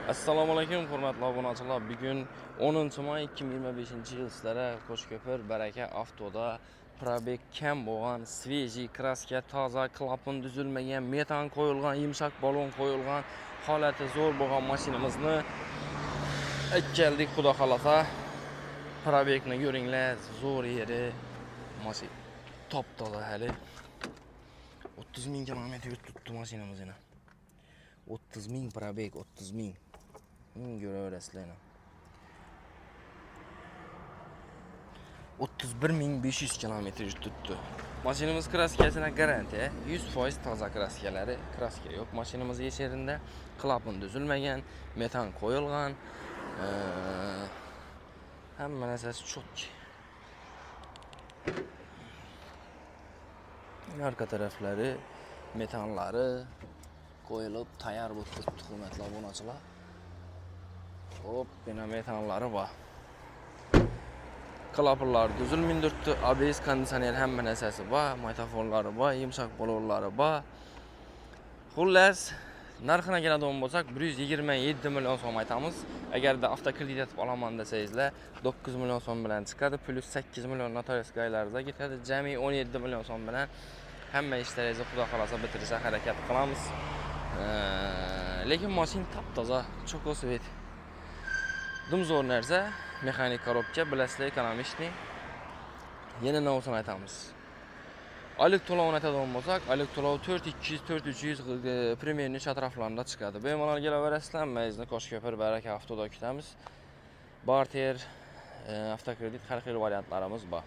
Assalomu alaykum, hurmatli obunachilar. Bugun 10-may 2025-yil sizlarga Qo'shko'pir Baraka avtoda probeg kam bo'lgan, sveji kraska, toza, klapan tuzilmagan, metan qo'yilgan, yumshoq balon qo'yilgan, holati zo'r bo'lgan mashinamizni keldik. Xudo xolasa, probegni ko'ringlar, zo'r yeri. Mashina top-toza hali. 30 000 kilometr yurtibdi mashinamiz yana. 30 000 probeg, 30 000. Görebilirsiniz. 31 500 kilometr tuttu. Maşinimiz kraskasına garanti. 100% toza kraskalari, kraska yok. Maşinimiz yerinde klapan düzülmegen, metan koyulgan. Hamma narsasi çok. Arka tarafları, metanları koyulup tayyor bo'lib turibdi, hurmatli obunachilar. Hop, yine metanları var. Klapanlar düzülmündürtü, ABS kondisyoner hamma narsasi var, mitofonları var, yumshoq balonları var. Xullas, narxına keladigan bo'lsak 127 million so'm aytamiz. Agarda avtokredit etib olaman desangizlar 9 million so'm bilan chiqadi, plus 8 million notarius gaylaringizga ketadi. Jami 17 million so'm bilan hamma ishlaringizni xudo xolasa bitirishga harakat qilamiz. Lekin mashina top-toza, chokosvet. Dumzo'r narsa, mexanik korobka, bilasizlar, ekonomishni. Yana nima bo'lsa aytamiz. Oylik to'lovini aytadigan bo'lsak, oylik to'lov 4200-4300 premyerni atroflarida chiqadi. Bemalol kelaverasizlar, bizni Qo'shko'pir Baraka avtoda kutamiz. Barter, avtokredit har xil variantlarimiz bor.